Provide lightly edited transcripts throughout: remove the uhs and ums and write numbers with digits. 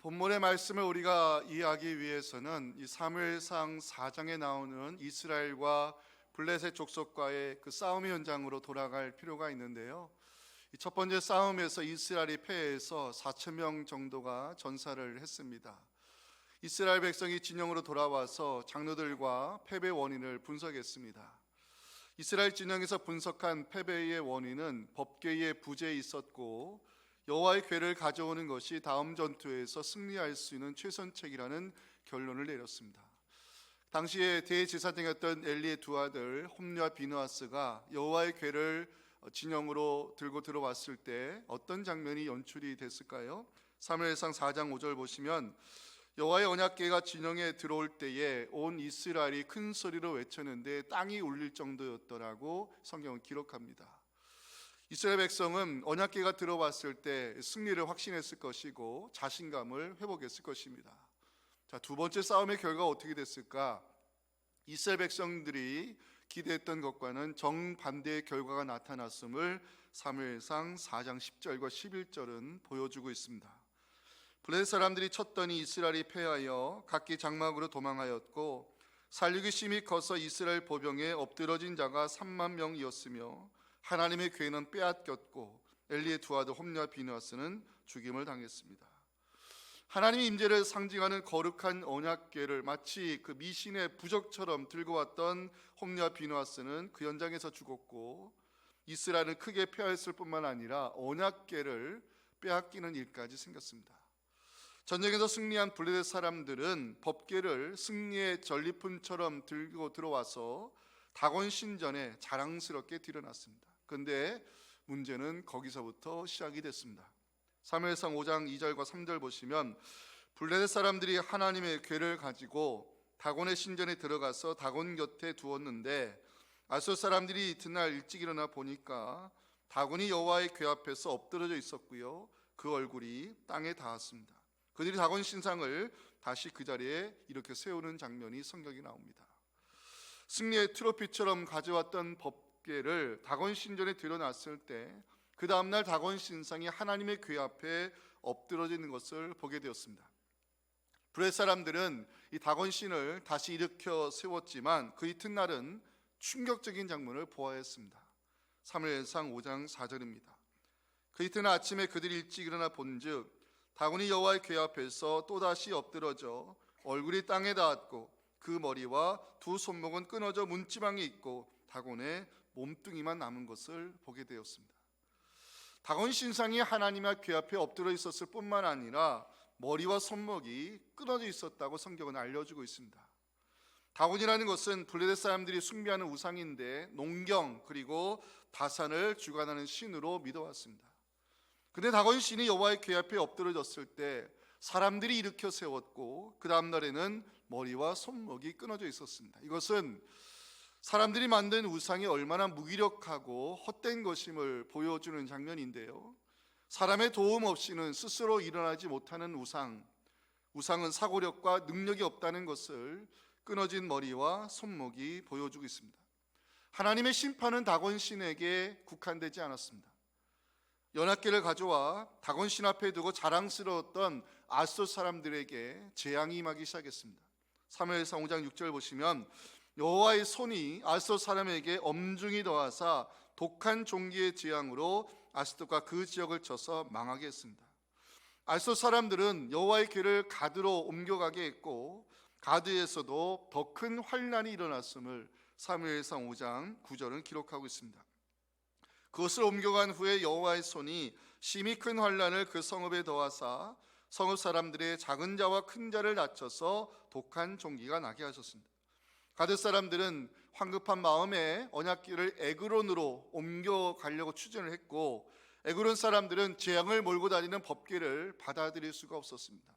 본문의 말씀을 우리가 이해하기 위해서는 이 사무엘상 4장에 나오는 이스라엘과 블레셋 족속과의 그 싸움의 현장으로 돌아갈 필요가 있는데요. 이 첫 번째 싸움에서 이스라엘이 패해서 4천 명 정도가 전사를 했습니다. 이스라엘 백성이 진영으로 돌아와서 장로들과 패배 원인을 분석했습니다. 이스라엘 진영에서 분석한 패배의 원인은 법궤의 부재에 있었고, 여호와의 궤를 가져오는 것이 다음 전투에서 승리할 수 있는 최선책이라는 결론을 내렸습니다. 당시에 대제사장이었던 엘리의 두 아들 홈리와 비느하스가 여호와의 궤를 진영으로 들고 들어왔을 때 어떤 장면이 연출이 됐을까요? 사무엘상 4장 5절 보시면 여호와의 언약궤가 진영에 들어올 때에 온 이스라엘이 큰 소리로 외쳤는데 땅이 울릴 정도였더라고 성경은 기록합니다. 이스라엘 백성은 언약궤가 들어왔을 때 승리를 확신했을 것이고 자신감을 회복했을 것입니다. 자, 두 번째 싸움의 결과가 어떻게 됐을까? 이스라엘 백성들이 기대했던 것과는 정반대의 결과가 나타났음을 사무엘상 4장 10절과 11절은 보여주고 있습니다. 블레셋 사람들이 쳤더니 이스라엘이 패하여 각기 장막으로 도망하였고, 살육이 심히 커서 이스라엘 보병에 엎드러진 자가 3만 명이었으며 하나님의 궤는 빼앗겼고 엘리의 두 아들 홈리와 비느하스는 죽임을 당했습니다. 하나님의 임재를 상징하는 거룩한 언약궤를 마치 그 미신의 부적처럼 들고 왔던 홈리와 비느하스는 그 현장에서 죽었고, 이스라엘은 크게 패하였을 뿐만 아니라 언약궤를 빼앗기는 일까지 생겼습니다. 전쟁에서 승리한 블레셋 사람들은 법궤를 승리의 전리품처럼 들고 들어와서 다곤 신전에 자랑스럽게 드러났습니다. 그런데 문제는 거기서부터 시작이 됐습니다. 사무엘상 5장 2절과 3절 보시면 블레셋 사람들이 하나님의 궤를 가지고 다곤의 신전에 들어가서 다곤 곁에 두었는데, 아솔 사람들이 이튿날 일찍 일어나 보니까 다곤이 여호와의 궤 앞에서 엎드러져 있었고요, 그 얼굴이 땅에 닿았습니다. 그들이 다곤 신상을 다시 그 자리에 이렇게 세우는 장면이 성경에 나옵니다. 승리의 트로피처럼 가져왔던 법궤를 다곤 신전에 들여놨을 때 그 다음날 다곤 신상이 하나님의 궤 앞에 엎드러져 있는 것을 보게 되었습니다. 블레셋 사람들은 이 다곤 신을 다시 일으켜 세웠지만 그 이튿날은 충격적인 장면을 보아했습니다. 사무엘상 5장 4절입니다. 그 이튿날 아침에 그들이 일찍 일어나 본즉 다곤이 여호와의 궤 앞에서 또다시 엎드러져 얼굴이 땅에 닿았고 그 머리와 두 손목은 끊어져 문지방에 있고 다곤의 몸뚱이만 남은 것을 보게 되었습니다. 다곤 신상이 하나님의 궤 앞에 엎드려 있었을 뿐만 아니라 머리와 손목이 끊어져 있었다고 성경은 알려주고 있습니다. 다곤이라는 것은 블레셋 사람들이 숭배하는 우상인데 농경 그리고 다산을 주관하는 신으로 믿어왔습니다. 그런데 다곤 신이 여호와의 궤 앞에 엎드러졌을 때 사람들이 일으켜 세웠고 그 다음 날에는 머리와 손목이 끊어져 있었습니다. 이것은 사람들이 만든 우상이 얼마나 무기력하고 헛된 것임을 보여주는 장면인데요, 사람의 도움 없이는 스스로 일어나지 못하는 우상은 사고력과 능력이 없다는 것을 끊어진 머리와 손목이 보여주고 있습니다. 하나님의 심판은 다곤 신에게 국한되지 않았습니다. 연합궤를 가져와 다곤 신 앞에 두고 자랑스러웠던 아솔 사람들에게 재앙이 임하기 시작했습니다. 사무엘상 5장 6절 보시면 여호와의 손이 아솔 사람에게 엄중히 더하사 독한 종기의 재앙으로 아스돗과 그 지역을 쳐서 망하게 했습니다. 아솔 사람들은 여호와의 궤를 가드로 옮겨가게 했고 가드에서도 더 큰 환난이 일어났음을 사무엘상 5장 9절은 기록하고 있습니다. 그것을 옮겨간 후에 여호와의 손이 심히 큰 환난을 그 성읍에 더하사 성읍 사람들의 작은 자와 큰 자를 낮춰서 독한 종기가 나게 하셨습니다. 가드 사람들은 황급한 마음에 언약궤를 에그론으로 옮겨가려고 추진을 했고, 에그론 사람들은 재앙을 몰고 다니는 법궤를 받아들일 수가 없었습니다.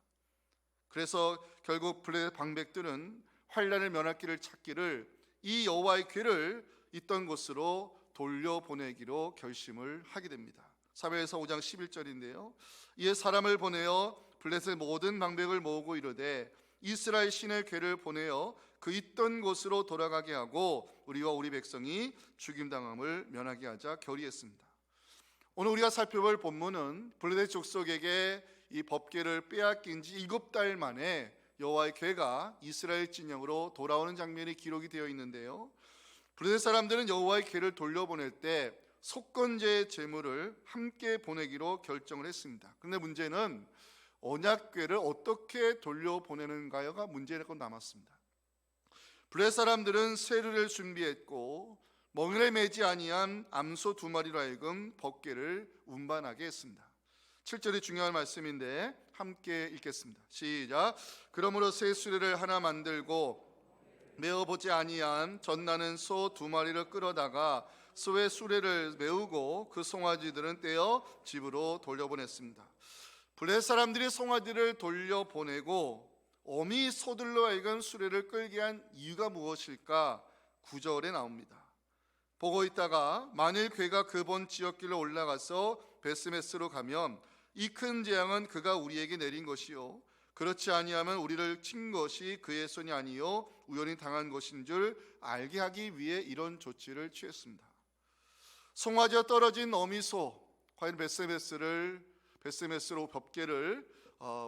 그래서 결국 블레셋 방백들은 환난을 면할 길을 찾기를 이 여호와의 궤를 있던 곳으로 돌려보내기로 결심을 하게 됩니다. 사무엘상 5장 11절인데요, 이에 사람을 보내어 블레셋 모든 방백을 모으고 이르되 이스라엘 신의 궤를 보내어 그 있던 곳으로 돌아가게 하고 우리와 우리 백성이 죽임당함을 면하게 하자 결의했습니다. 오늘 우리가 살펴볼 본문은 블레셋 족속에게 이 법궤를 빼앗긴 지 7달 만에 여호와의 궤가 이스라엘 진영으로 돌아오는 장면이 기록이 되어 있는데요. 블레셋 사람들은 여호와의 궤를 돌려보낼 때 속건제의 제물을 함께 보내기로 결정을 했습니다. 그런데 문제는 언약궤를 어떻게 돌려보내는가가 문제가 남았습니다. 블레셋 사람들은 세르를 준비했고 멍에를 매지 아니한 암소 2마리로 하여금 법궤를 운반하게 했습니다. 7절이 중요한 말씀인데 함께 읽겠습니다. 시작. 그러므로 새 수레를 하나 만들고 메어보지 아니한 젖나는 소 2마리를 끌어다가 소의 수레를 메우고 그 송아지들은 떼어 집으로 돌려보냈습니다. 블레셋 사람들이 송아지를 돌려보내고 어미 소들로 하여금 수레를 끌게 한 이유가 무엇일까? 9절에 나옵니다. 보고 있다가 만일 궤가 그 본 지역길로 올라가서 베스메스로 가면 이 큰 재앙은 그가 우리에게 내린 것이요 그렇지 아니하면 우리를 친 것이 그의 손이 아니요 우연히 당한 것인 줄 알게 하기 위해 이런 조치를 취했습니다. 송아지가 떨어진 어미소, 과연 베스메스로 법궤를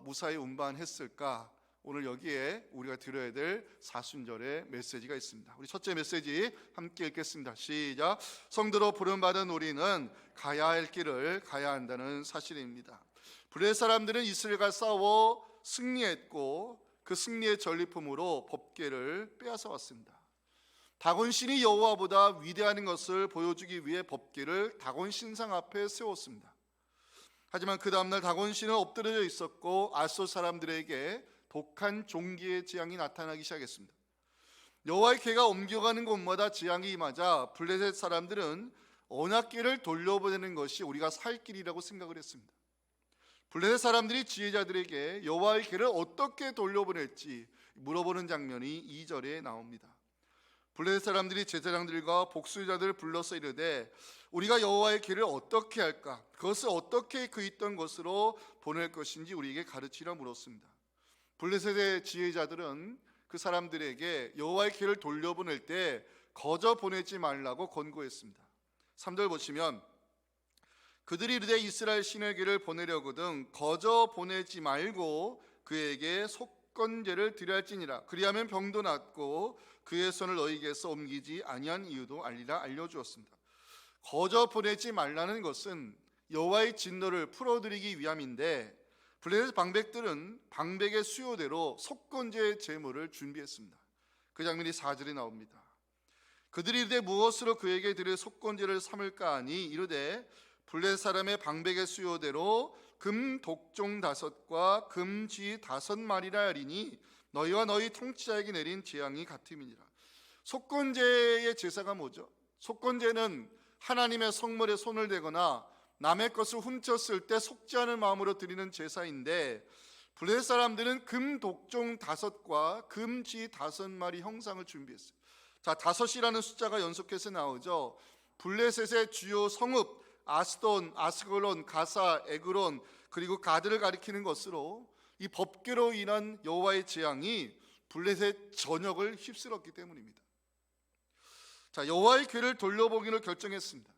무사히 운반했을까? 오늘 여기에 우리가 들어야 될 사순절의 메시지가 있습니다. 우리 첫째 메시지 함께 읽겠습니다. 시작. 성도로 부름받은 우리는 가야 할 길을 가야 한다는 사실입니다. 블레셋 사람들은 이스라엘과 싸워 승리했고 그 승리의 전리품으로 법궤를 빼앗아 왔습니다. 다곤신이 여호와보다 위대한 것을 보여주기 위해 법궤를 다곤 신상 앞에 세웠습니다. 하지만 그 다음날 다곤신은 엎드려져 있었고 아소 사람들에게 독한 종기의 재앙이 나타나기 시작했습니다. 여호와의 궤가 옮겨가는 곳마다 재앙이 임하자 블레셋 사람들은 언약궤를 돌려보내는 것이 우리가 살 길이라고 생각을 했습니다. 블레셋 사람들이 지혜자들에게 여호와의 궤를 어떻게 돌려보낼지 물어보는 장면이 2절에 나옵니다. 블레셋 사람들이 제사장들과 복수자들을 불러서 이르되 우리가 여호와의 궤를 어떻게 할까? 그것을 어떻게 그 있던 곳으로 보낼 것인지 우리에게 가르치라 물었습니다. 블레셋의 지혜자들은 그 사람들에게 여호와의 궤를 돌려보낼 때 거저 보내지 말라고 권고했습니다. 3절 보시면 그들이 이르되 이스라엘 신의 궤를 보내려거든 거저 보내지 말고 그에게 속건제를 드려야 할지니라. 그리하면 병도 낫고 그의 손을 너희에게서 옮기지 아니한 이유도 알리라 알려주었습니다. 거저 보내지 말라는 것은 여호와의 진노를 풀어드리기 위함인데 블레셋 방백들은 방백의 수요대로 속건제 제물을 준비했습니다. 그 장면이 4절에 나옵니다. 그들이 이르되 무엇으로 그에게 드릴 속건제를 삼을까 하니 이르되 블레셋 사람의 방백의 수요대로 금 독종 5과 금쥐 5마리라 하리니 너희와 너희 통치자에게 내린 재앙이 같음이니라. 속건제의 제사가 뭐죠? 속건제는 하나님의 성물에 손을 대거나 남의 것을 훔쳤을 때 속지 않은 마음으로 드리는 제사인데 블레셋 사람들은 금 독종 5과 금쥐 5마리 형상을 준비했어요. 자, 5이라는 숫자가 연속해서 나오죠. 블레셋의 주요 성읍 아스돈, 아스글론, 가사, 에그론 그리고 가드를 가리키는 것으로 이 법궤로 인한 여호와의 재앙이 블레셋 전역을 휩쓸었기 때문입니다. 자, 여호와의 궤를 돌려보기로 결정했습니다.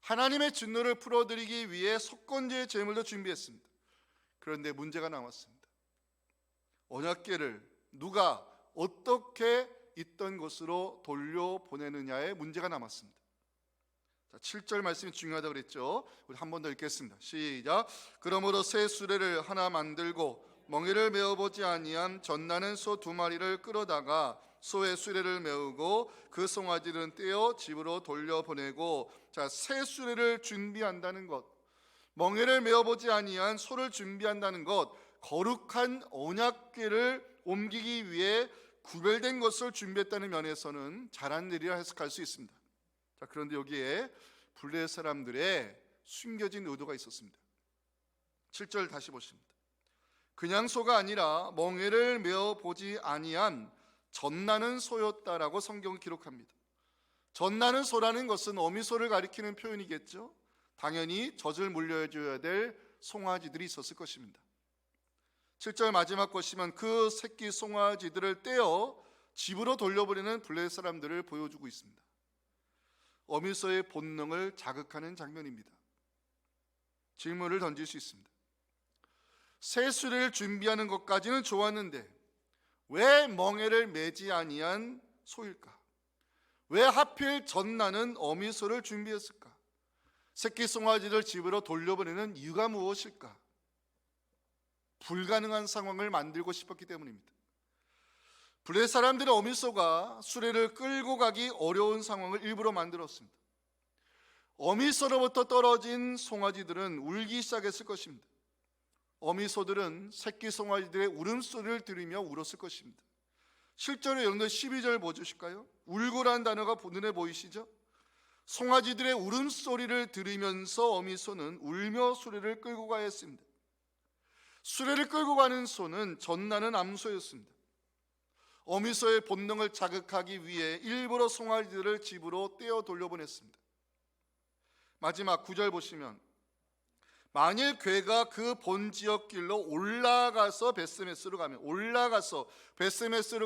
하나님의 진노를 풀어드리기 위해 속건제의 제물도 준비했습니다. 그런데 문제가 남았습니다. 언약궤를 누가 어떻게 있던 곳으로 돌려보내느냐에 문제가 남았습니다. 자, 7절 말씀이 중요하다고 그랬죠. 우리 한 번 더 읽겠습니다. 시작. 그러므로 새 수레를 하나 만들고 멍에를 메어보지 아니한 젖나는 소 2마리를 끌어다가 소의 수레를 메우고 그 송아지는 떼어 집으로 돌려보내고, 자, 새 수레를 준비한다는 것, 멍에를 메어보지 아니한 소를 준비한다는 것, 거룩한 언약궤를 옮기기 위해 구별된 것을 준비했다는 면에서는 잘한 일이라 해석할 수 있습니다. 자, 그런데 여기에 블레셋 사람들의 숨겨진 의도가 있었습니다. 7절 다시 보십니다. 그냥 소가 아니라 멍에를 메어보지 아니한 젖나는 소였다라고 성경은 기록합니다. 젖나는 소라는 것은 어미소를 가리키는 표현이겠죠. 당연히 젖을 물려줘야 될 송아지들이 있었을 것입니다. 7절 마지막 보시면 그 새끼 송아지들을 떼어 집으로 돌려보내는 블레셋 사람들을 보여주고 있습니다. 어미소의 본능을 자극하는 장면입니다. 질문을 던질 수 있습니다. 새 수레를 준비하는 것까지는 좋았는데 왜 멍에를 매지 아니한 소일까? 왜 하필 전나는 어미소를 준비했을까? 새끼 송아지를 집으로 돌려보내는 이유가 무엇일까? 불가능한 상황을 만들고 싶었기 때문입니다. 블레셋 사람들의 어미소가 수레를 끌고 가기 어려운 상황을 일부러 만들었습니다. 어미소로부터 떨어진 송아지들은 울기 시작했을 것입니다. 어미소들은 새끼 송아지들의 울음소리를 들으며 울었을 것입니다. 실제로 여러분들 12절 보여주실까요? 울고라는 단어가 눈에 보이시죠? 송아지들의 울음소리를 들으면서 어미소는 울며 수레를 끌고 가야 했습니다. 수레를 끌고 가는 소는 전나는 암소였습니다. 어미소의 본능을 자극하기 위해 일부러 송아지들을 집으로 떼어 돌려보냈습니다. 마지막 9절 보시면 만일 괴가 그 본 지역 길로 올라가서 베스메스로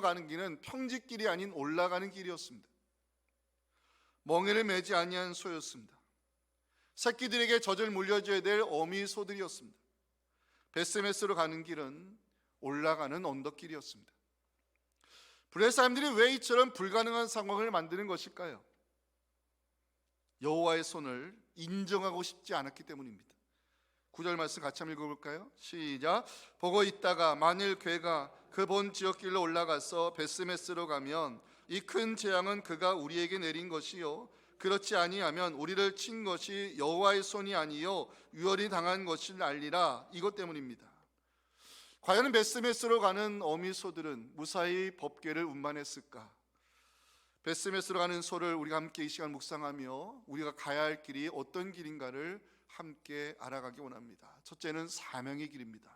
가는 길은 평지길이 아닌 올라가는 길이었습니다. 멍에를 매지 아니한 소였습니다. 새끼들에게 젖을 물려줘야 될 어미소들이었습니다. 베스메스로 가는 길은 올라가는 언덕길이었습니다. 블레셋 사람들이 왜 이처럼 불가능한 상황을 만드는 것일까요? 여호와의 손을 인정하고 싶지 않았기 때문입니다. 9절 말씀 같이 한번 읽어볼까요? 시작. 보고 있다가 만일 괴가 그 본 지역길로 올라가서 베스메스로 가면 이 큰 재앙은 그가 우리에게 내린 것이요 그렇지 아니하면 우리를 친 것이 여호와의 손이 아니요 유월이 당한 것을 알리라. 이것 때문입니다. 과연 베스메스로 가는 어미소들은 무사히 법궤를 운반했을까? 베스메스로 가는 소를 우리가 함께 이 시간 묵상하며 우리가 가야 할 길이 어떤 길인가를 함께 알아가기 원합니다. 첫째는 사명의 길입니다.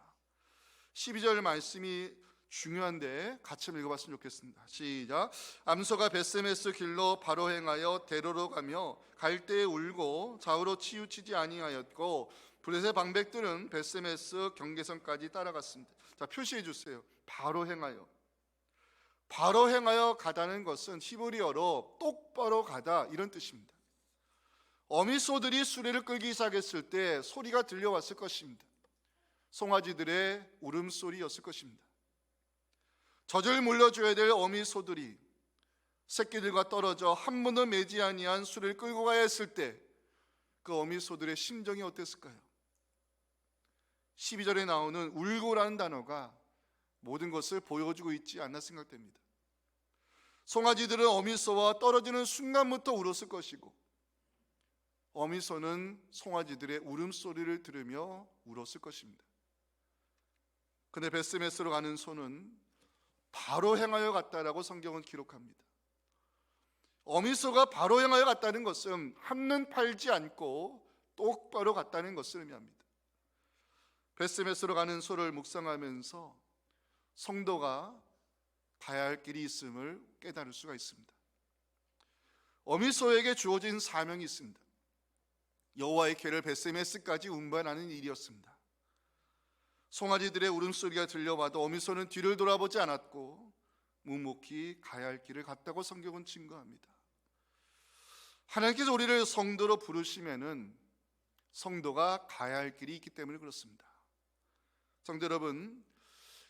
12절 말씀이 중요한데 같이 읽어봤으면 좋겠습니다. 시작. 암소가 베스메스 길로 바로 행하여 대로로 가며 갈대에 울고 좌우로 치우치지 아니하였고 블레셋 방백들은 베스메스 경계선까지 따라갔습니다. 자, 표시해 주세요. 바로 행하여. 바로 행하여 가다는 것은 히브리어로 똑바로 가다 이런 뜻입니다. 어미소들이 수레를 끌기 시작했을 때 소리가 들려왔을 것입니다. 송아지들의 울음소리였을 것입니다. 젖을 물려줘야 될 어미소들이 새끼들과 떨어져 한 번도 매지 아니한 수레를 끌고 가야 했을 때 그 어미소들의 심정이 어땠을까요? 12절에 나오는 울고라는 단어가 모든 것을 보여주고 있지 않나 생각됩니다. 송아지들은 어미소와 떨어지는 순간부터 울었을 것이고 어미소는 송아지들의 울음소리를 들으며 울었을 것입니다. 그런데 베스메스로 가는 소는 바로 행하여 갔다라고 성경은 기록합니다. 어미소가 바로 행하여 갔다는 것은 한눈 팔지 않고 똑바로 갔다는 것을 의미합니다. 베스메스로 가는 소를 묵상하면서 성도가 가야 할 길이 있음을 깨달을 수가 있습니다. 어미소에게 주어진 사명이 있습니다. 여호와의 궤를 베스메스까지 운반하는 일이었습니다. 송아지들의 울음소리가 들려와도 어미소는 뒤를 돌아보지 않았고 묵묵히 가야 할 길을 갔다고 성경은 증거합니다. 하나님께서 우리를 성도로 부르시면은 성도가 가야 할 길이 있기 때문에 그렇습니다. 성도 여러분,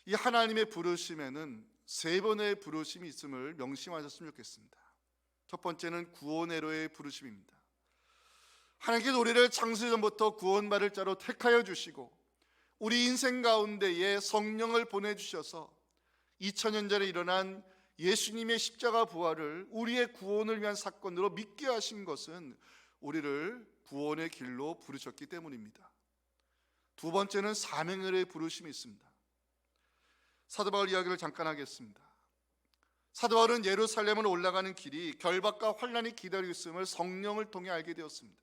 이 하나님의 부르심에는 세 번의 부르심이 있음을 명심하셨으면 좋겠습니다. 첫 번째는 구원의로의 부르심입니다. 하나님께서 우리를 창세 전부터 구원받을 자로 택하여 주시고 우리 인생 가운데에 성령을 보내주셔서 2000년 전에 일어난 예수님의 십자가 부활을 우리의 구원을 위한 사건으로 믿게 하신 것은 우리를 구원의 길로 부르셨기 때문입니다. 두 번째는 사명의 부르심이 있습니다. 사도 바울 이야기를 잠깐 하겠습니다. 사도 바울은 예루살렘으로 올라가는 길이 결박과 환난이 기다리고 있음을 성령을 통해 알게 되었습니다.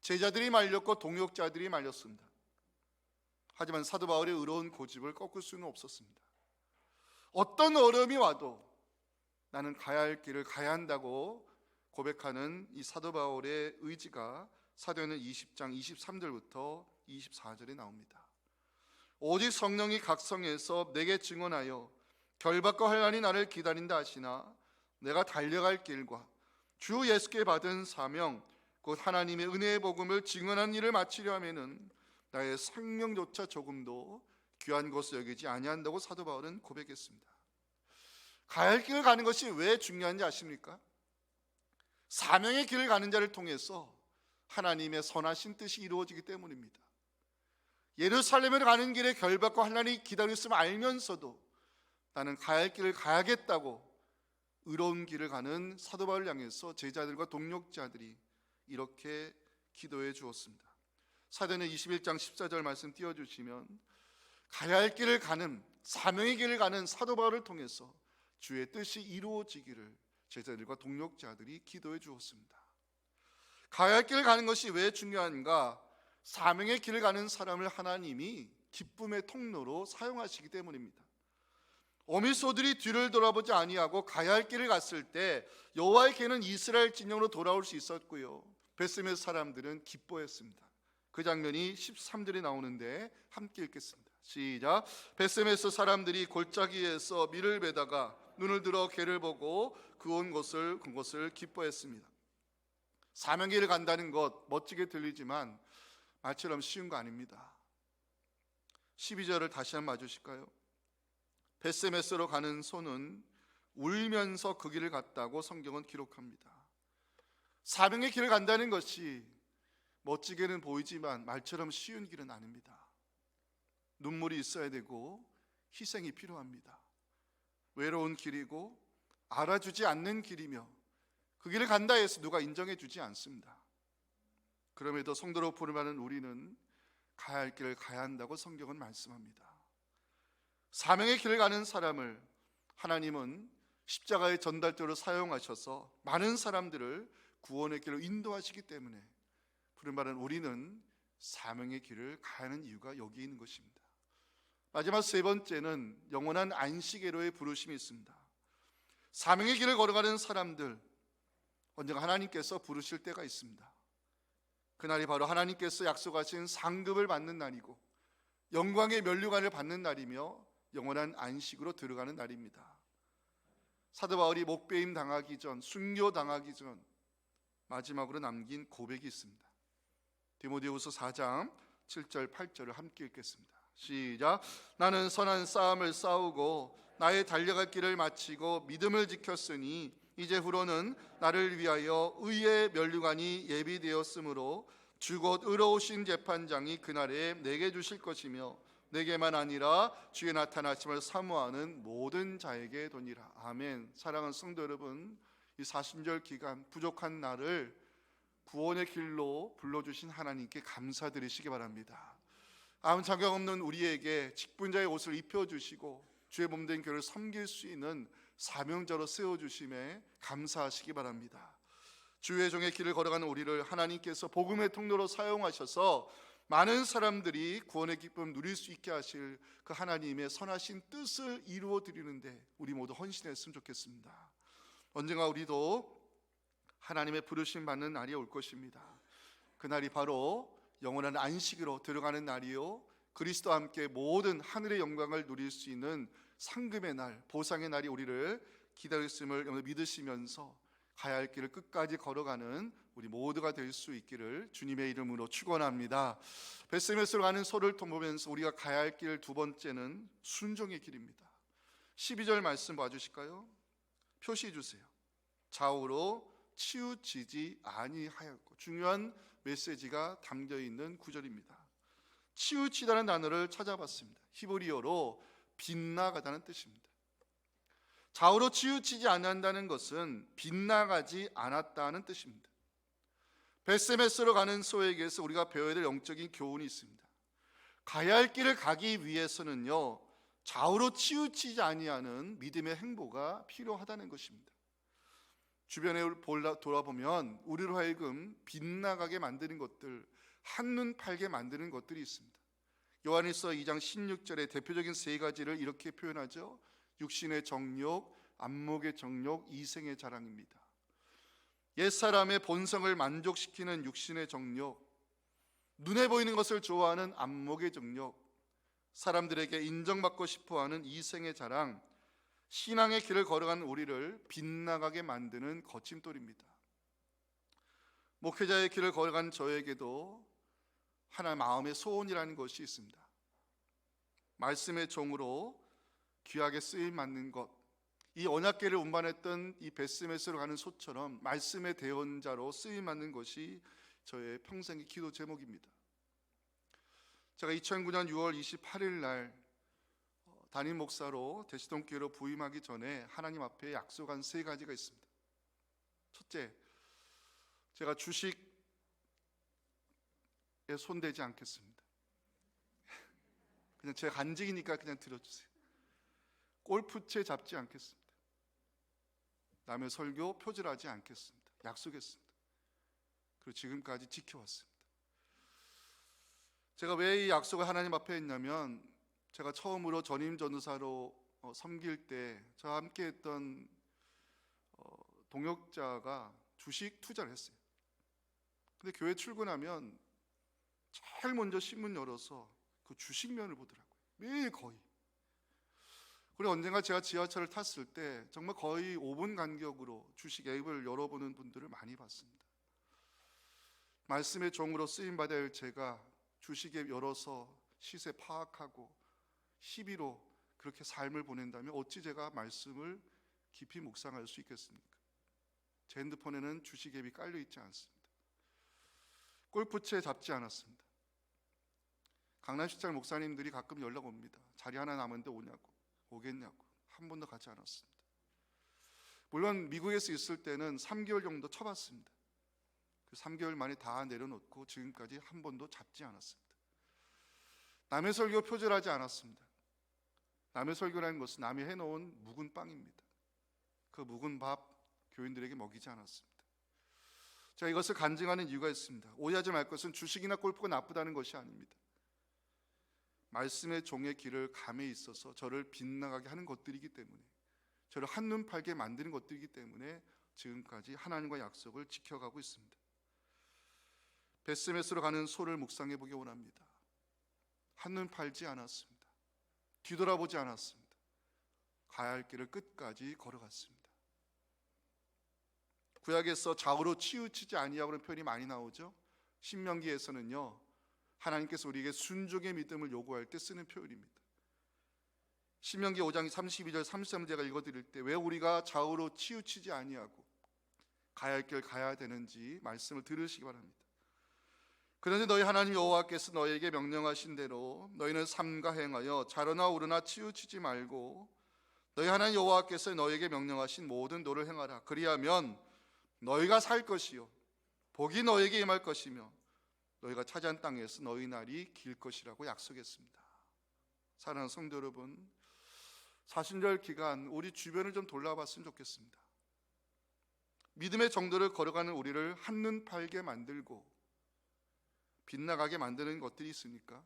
제자들이 말렸고 동역자들이 말렸습니다. 하지만 사도 바울의 의로운 고집을 꺾을 수는 없었습니다. 어떤 어려움이 와도 나는 가야 할 길을 가야 한다고 고백하는 이 사도 바울의 의지가 사도행전 20장 23절부터 24절에 나옵니다. 오직 성령이 각성해서 내게 증언하여 결박과 환난이 나를 기다린다 하시나 내가 달려갈 길과 주 예수께 받은 사명 곧 하나님의 은혜의 복음을 증언한 일을 마치려 하면은 나의 생명조차 조금도 귀한 것을 여기지 아니한다고 사도 바울은 고백했습니다. 가야 할 길을 가는 것이 왜 중요한지 아십니까? 사명의 길을 가는 자를 통해서 하나님의 선하신 뜻이 이루어지기 때문입니다. 예루살렘으로 가는 길에 결박과 환난이 기다리고 있음을 알면서도 나는 가야 할 길을 가야겠다고 의로운 길을 가는 사도 바울을 향해서 제자들과 동역자들이 이렇게 기도해 주었습니다. 사도행전 21장 14절 말씀 띄워주시면 가야 할 길을 가는 사명의 길을 가는 사도 바울을 통해서 주의 뜻이 이루어지기를 제자들과 동역자들이 기도해 주었습니다. 가야 할 길을 가는 것이 왜 중요한가? 사명의 길을 가는 사람을 하나님이 기쁨의 통로로 사용하시기 때문입니다. 어미소들이 뒤를 돌아보지 아니하고 가야 할 길을 갔을 때 여호와의 개는 이스라엘 진영으로 돌아올 수 있었고요, 베스메스 사람들은 기뻐했습니다. 그 장면이 13절에 나오는데 함께 읽겠습니다. 시작. 베스메스 사람들이 골짜기에서 밀을 베다가 눈을 들어 개를 보고 그것을 기뻐했습니다. 사명의 길을 간다는 것 멋지게 들리지만 말처럼 쉬운 거 아닙니다. 12절을 다시 한번 봐주실까요? 베스메스로 가는 소는 울면서 그 길을 갔다고 성경은 기록합니다. 사명의 길을 간다는 것이 멋지게는 보이지만 말처럼 쉬운 길은 아닙니다. 눈물이 있어야 되고 희생이 필요합니다. 외로운 길이고 알아주지 않는 길이며 그 길을 간다 해서 누가 인정해 주지 않습니다. 그럼에도 성도로 부름하는 우리는 가야 할 길을 가야 한다고 성경은 말씀합니다. 사명의 길을 가는 사람을 하나님은 십자가의 전달대로 사용하셔서 많은 사람들을 구원의 길로 인도하시기 때문에 부름받은 우리는 사명의 길을 가야 하는 이유가 여기 있는 것입니다. 마지막 세 번째는 영원한 안식애로의 부르심이 있습니다. 사명의 길을 걸어가는 사람들, 언젠가 하나님께서 부르실 때가 있습니다. 그날이 바로 하나님께서 약속하신 상급을 받는 날이고 영광의 면류관을 받는 날이며 영원한 안식으로 들어가는 날입니다. 사도 바울이 목배임 당하기 전, 순교 당하기 전 마지막으로 남긴 고백이 있습니다. 디모데후서 4장 7절 8절을 함께 읽겠습니다. 시작. 나는 선한 싸움을 싸우고 나의 달려갈 길을 마치고 믿음을 지켰으니 이제후로는 나를 위하여 의의 면류관이 예비되었으므로 주 곧 의로우신 재판장이 그날에 내게 주실 것이며 내게만 아니라 주의 나타나심을 사모하는 모든 자에게 도니라. 아멘. 사랑하는 성도 여러분, 이 사순절 기간 부족한 나를 구원의 길로 불러주신 하나님께 감사드리시기 바랍니다. 아무 자격 없는 우리에게 직분자의 옷을 입혀주시고 주의 몸된 교회를 섬길 수 있는 사명자로 세워주심에 감사하시기 바랍니다. 주의 종의 길을 걸어가는 우리를 하나님께서 복음의 통로로 사용하셔서 많은 사람들이 구원의 기쁨을 누릴 수 있게 하실 그 하나님의 선하신 뜻을 이루어 드리는데 우리 모두 헌신했으면 좋겠습니다. 언젠가 우리도 하나님의 부르심 받는 날이 올 것입니다. 그날이 바로 영원한 안식으로 들어가는 날이요, 그리스도와 함께 모든 하늘의 영광을 누릴 수 있는 상금의 날, 보상의 날이 우리를 기다렸음을 믿으시면서 가야 할 길을 끝까지 걸어가는 우리 모두가 될 수 있기를 주님의 이름으로 축원합니다. 베스메스로 가는 소를 보면서 우리가 가야 할 길 두 번째는 순종의 길입니다. 12절 말씀 봐주실까요? 표시해 주세요. 좌우로 치우치지 아니하였고, 중요한 메시지가 담겨있는 구절입니다. 치우치다는 단어를 찾아봤습니다. 히브리어로 빗나가다는 뜻입니다. 좌우로 치우치지 않는다는 것은 빗나가지 않았다는 뜻입니다. 베스메스로 가는 소에게서 우리가 배워야 될 영적인 교훈이 있습니다. 가야 할 길을 가기 위해서는요, 좌우로 치우치지 아니하는 믿음의 행보가 필요하다는 것입니다. 주변에 돌아보면 우리로 하여금 빗나가게 만드는 것들, 한눈 팔게 만드는 것들이 있습니다. 요한일서 2장 16절에 대표적인 세 가지를 이렇게 표현하죠. 육신의 정욕, 안목의 정욕, 이생의 자랑입니다. 옛사람의 본성을 만족시키는 육신의 정욕, 눈에 보이는 것을 좋아하는 안목의 정욕, 사람들에게 인정받고 싶어하는 이생의 자랑, 신앙의 길을 걸어가는 우리를 빗나가게 만드는 거침돌입니다. 목회자의 길을 걸어가는 저에게도 하나의 마음의 소원이라는 것이 있습니다. 말씀의 종으로 귀하게 쓰임 받는 것, 이 언약궤를 운반했던 이 베스메스로 가는 소처럼 말씀의 대언자로 쓰임 받는 것이 저의 평생의 기도 제목입니다. 제가 2009년 6월 28일 날 담임 목사로 대시동교회로 부임하기 전에 하나님 앞에 약속한 3가지가 있습니다. 첫째, 제가 주식에 손대지 않겠습니다. 그냥 제 간직이니까 그냥 들어주세요. 골프채 잡지 않겠습니다. 남의 설교 표절하지 않겠습니다. 약속했습니다. 그리고 지금까지 지켜왔습니다. 제가 왜 이 약속을 하나님 앞에 했냐면, 제가 처음으로 전임 전도사로 섬길 때 저와 함께 했던 동역자가 주식 투자를 했어요. 근데 교회 출근하면 제일 먼저 신문 열어서 그 주식면을 보더라고요. 매일 거의. 그리고 언젠가 제가 지하철을 탔을 때 정말 거의 5분 간격으로 주식 앱을 열어보는 분들을 많이 봤습니다. 말씀의 종으로 쓰임받아야 할 제가 주식 앱 열어서 시세 파악하고 시비로 그렇게 삶을 보낸다면 어찌 제가 말씀을 깊이 묵상할 수 있겠습니까? 제 핸드폰에는 주식 앱이 깔려 있지 않습니다. 골프채 잡지 않았습니다. 강남시장 목사님들이 가끔 연락 옵니다. 자리 하나 남은데 오겠냐고. 한 번도 가지 않았습니다. 물론 미국에서 있을 때는 3개월 정도 쳐봤습니다. 그 3개월 만에 다 내려놓고 지금까지 한 번도 잡지 않았습니다. 남의 설교 표절하지 않았습니다. 남의 설교라는 것은 남이 해놓은 묵은 빵입니다. 그 묵은 밥 교인들에게 먹이지 않았습니다. 제가 이것을 간증하는 이유가 있습니다. 오해하지 말 것은 주식이나 골프가 나쁘다는 것이 아닙니다. 말씀의 종의 길을 감에 있어서 저를 빗나가게 하는 것들이기 때문에, 저를 한눈 팔게 만드는 것들이기 때문에 지금까지 하나님과 약속을 지켜가고 있습니다. 베스메스로 가는 소를 묵상해 보기 원합니다. 한눈 팔지 않았습니다. 뒤돌아보지 않았습니다. 가야 할 길을 끝까지 걸어갔습니다. 구약에서 좌우로 치우치지 아니하고는 표현이 많이 나오죠. 신명기에서는요, 하나님께서 우리에게 순종의 믿음을 요구할 때 쓰는 표현입니다. 신명기 5장 32절 33절 제가 읽어드릴 때 왜 우리가 좌우로 치우치지 아니하고 가야 할 길 가야 되는지 말씀을 들으시기 바랍니다. 그런데 너희 하나님 여호와께서 너희에게 명령하신 대로 너희는 삼가 행하여 좌로나 우로나 치우치지 말고 너희 하나님 여호와께서 너희에게 명령하신 모든 도를 행하라. 그리하면 너희가 살 것이요 복이 너희에게 임할 것이며 너희가 차지한 땅에서 너희 날이 길 것이라고 약속했습니다. 사랑하는 성도 여러분, 사순절 기간 우리 주변을 좀 돌아봤으면 좋겠습니다. 믿음의 정도를 걸어가는 우리를 한눈 팔게 만들고 빗나가게 만드는 것들이 있으니까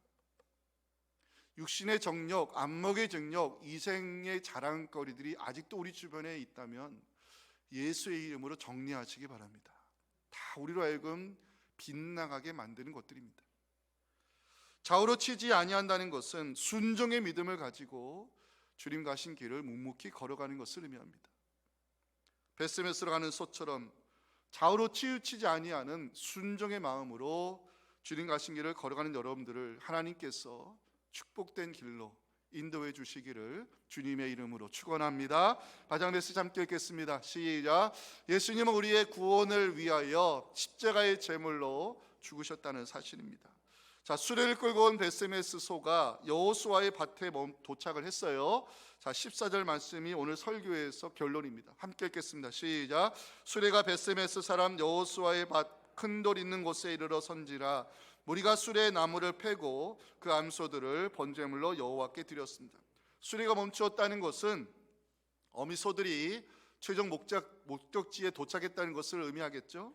육신의 정욕, 안목의 정욕, 이생의 자랑거리들이 아직도 우리 주변에 있다면 예수의 이름으로 정리하시기 바랍니다. 다 우리로 하여금 빗나가게 만드는 것들입니다. 좌우로 치지 아니한다는 것은 순종의 믿음을 가지고 주님 가신 길을 묵묵히 걸어가는 것을 의미합니다. 베스메스로 가는 소처럼 좌우로 치우치지 아니하는 순종의 마음으로 주님 가신 길을 걸어가는 여러분들을 하나님께서 축복된 길로 인도해 주시기를 주님의 이름으로 축원합니다. 바장레스 함께 읽겠습니다. 시작. 예수님은 우리의 구원을 위하여 십자가의 제물로 죽으셨다는 사실입니다. 자, 수레를 끌고 온 베스메스 소가 여호수아의 밭에 도착을 했어요. 자, 14절 말씀이 오늘 설교에서 결론입니다. 함께 읽겠습니다. 시작. 수레가 베스메스 사람 여호수아의 밭 큰 돌 있는 곳에 이르러 선지라 무리가 수레의 나무를 패고 그 암소들을 번제물로 여호와께 드렸습니다. 수레가 멈추었다는 것은 어미소들이 최종 목적지에 도착했다는 것을 의미하겠죠.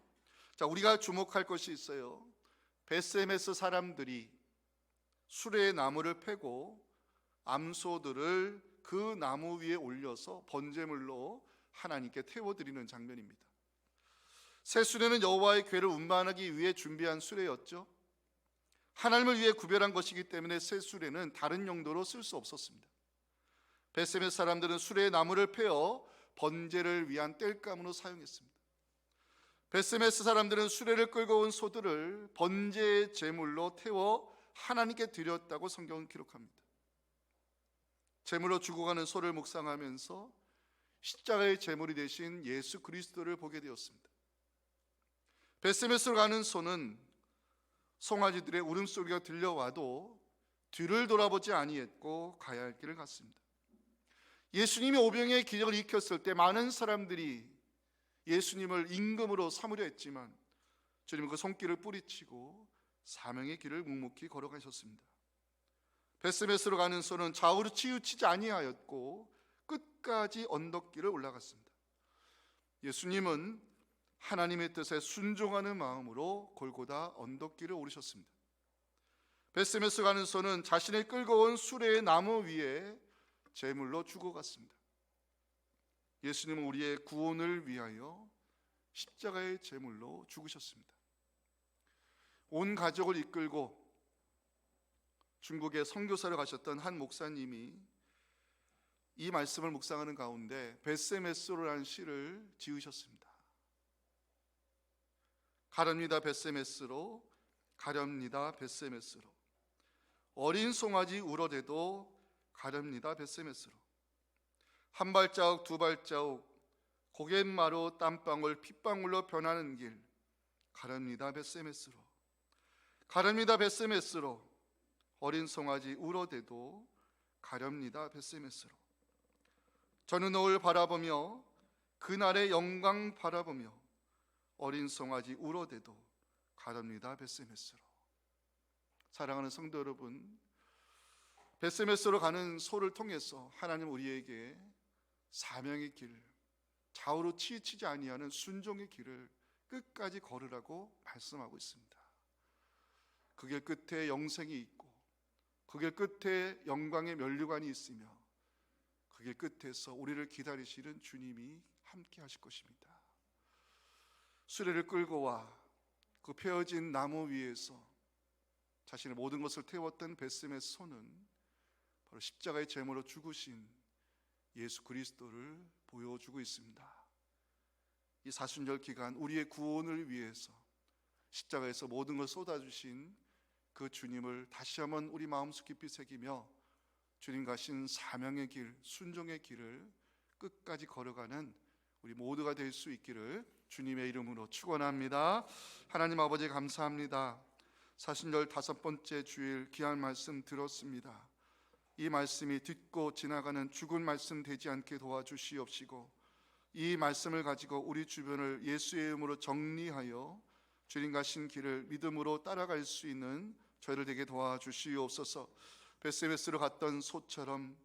자, 우리가 주목할 것이 있어요. 베스메스 사람들이 수레의 나무를 패고 암소들을 그 나무 위에 올려서 번제물로 하나님께 태워드리는 장면입니다. 새 수레는 여호와의 궤를 운반하기 위해 준비한 수레였죠. 하나님을 위해 구별한 것이기 때문에 새 수레는 다른 용도로 쓸 수 없었습니다. 베스메스 사람들은 수레의 나무를 패어 번제를 위한 땔감으로 사용했습니다. 베스메스 사람들은 수레를 끌고 온 소들을 번제의 제물로 태워 하나님께 드렸다고 성경은 기록합니다. 제물로 죽어가는 소를 묵상하면서 십자가의 제물이 되신 예수 그리스도를 보게 되었습니다. 벳세메스로 가는 소는 송아지들의 울음소리가 들려와도 뒤를 돌아보지 아니했고 가야 할 길을 갔습니다. 예수님이 오병이의 기적을 일으켰을 때 많은 사람들이 예수님을 임금으로 삼으려 했지만 주님은 그 손길을 뿌리치고 사명의 길을 묵묵히 걸어가셨습니다. 벳세메스로 가는 소는 좌우로 치우치지 아니하였고 끝까지 언덕길을 올라갔습니다. 예수님은 하나님의 뜻에 순종하는 마음으로 골고다 언덕길을 오르셨습니다. 벳세메스 가는 소는 자신을 끌고 온 수레의 나무 위에 제물로 죽어갔습니다. 예수님은 우리의 구원을 위하여 십자가의 제물로 죽으셨습니다. 온 가족을 이끌고 중국에 선교사를 가셨던 한 목사님이 이 말씀을 묵상하는 가운데 벳세메스로라는 시를 지으셨습니다. 가렵니다 벳세메스로, 가렵니다 벳세메스로, 어린 송아지 울어대도 가렵니다 벳세메스로, 한 발자국 두 발자국 고갯마루 땀방울 핏방울로 변하는 길 가렵니다 벳세메스로, 가렵니다 벳세메스로, 어린 송아지 울어대도 가렵니다 벳세메스로. 저는 너를 바라보며 그날의 영광 바라보며 어린 송아지 울어대도 가렵니다 벳세메스로. 사랑하는 성도 여러분, 벳세메스로 가는 소를 통해서 하나님 우리에게 사명의 길, 좌우로 치우치지 아니하는 순종의 길을 끝까지 걸으라고 말씀하고 있습니다. 그 길 끝에 영생이 있고 그 길 끝에 영광의 면류관이 있으며 그 길 끝에서 우리를 기다리시는 주님이 함께 하실 것입니다. 수레를 끌고 와 그 펴어진 나무 위에서 자신의 모든 것을 태웠던 벳세메스 소는 바로 십자가의 제물로 죽으신 예수 그리스도를 보여주고 있습니다. 이 사순절 기간 우리의 구원을 위해서 십자가에서 모든 걸 쏟아주신 그 주님을 다시 한번 우리 마음속 깊이 새기며 주님 가신 사명의 길, 순종의 길을 끝까지 걸어가는 우리 모두가 될 수 있기를 주님의 이름으로 축원합니다. 하나님 아버지 감사합니다. 사순절 5번째 주일 귀한 말씀 들었습니다. 이 말씀이 듣고 지나가는 죽은 말씀 되지 않게 도와주시옵시고 이 말씀을 가지고 우리 주변을 예수의 이름으로 정리하여 주님 가신 길을 믿음으로 따라갈 수 있는 저희를 되게 도와주시옵소서. 벳세메스로 갔던 소처럼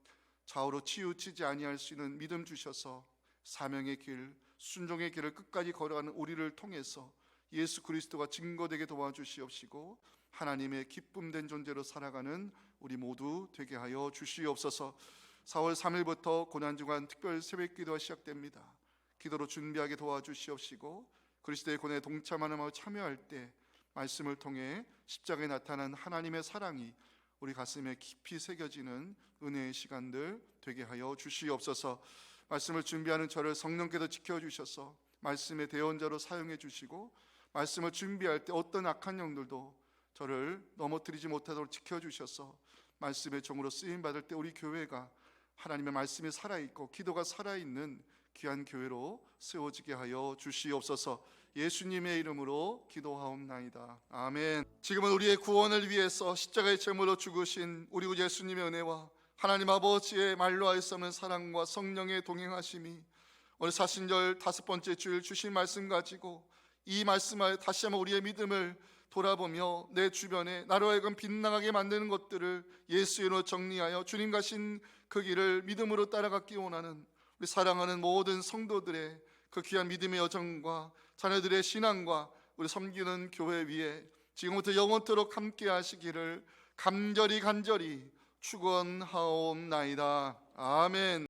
좌우로 치우치지 아니할 수 있는 믿음 주셔서 사명의 길, 순종의 길을 끝까지 걸어가는 우리를 통해서 예수 그리스도가 증거되게 도와주시옵시고 하나님의 기쁨된 존재로 살아가는 우리 모두 되게 하여 주시옵소서. 4월 3일부터 고난주간 특별 새벽기도가 시작됩니다. 기도로 준비하게 도와주시옵시고 그리스도의 고난에 동참하는 마음으로 참여할 때 말씀을 통해 십자가에 나타난 하나님의 사랑이 우리 가슴에 깊이 새겨지는 은혜의 시간들 되게 하여 주시옵소서. 말씀을 준비하는 저를 성령께서 지켜주셔서 말씀의 대언자로 사용해 주시고 말씀을 준비할 때 어떤 악한 영들도 저를 넘어뜨리지 못하도록 지켜주셔서 말씀의 종으로 쓰임받을 때 우리 교회가 하나님의 말씀이 살아있고 기도가 살아있는 귀한 교회로 세워지게 하여 주시옵소서. 예수님의 이름으로 기도하옵나이다. 아멘. 지금은 우리의 구원을 위해서 십자가의 제물로 죽으신 우리 구 예수님의 은혜와 하나님 아버지의 말로 할 수 없는 사랑과 성령의 동행하심이 오늘 사순절 5번째 주일 주신 말씀 가지고 이 말씀을 다시 한번 우리의 믿음을 돌아보며 내 주변에 나로 하여금 빗나가게 만드는 것들을 예수의 이름으로 정리하여 주님 가신 그 길을 믿음으로 따라가기 원하는 우리 사랑하는 모든 성도들의 그 귀한 믿음의 여정과 자녀들의 신앙과 우리 섬기는 교회 위에 지금부터 영원토록 함께 하시기를 간절히 축원하옵나이다. 아멘.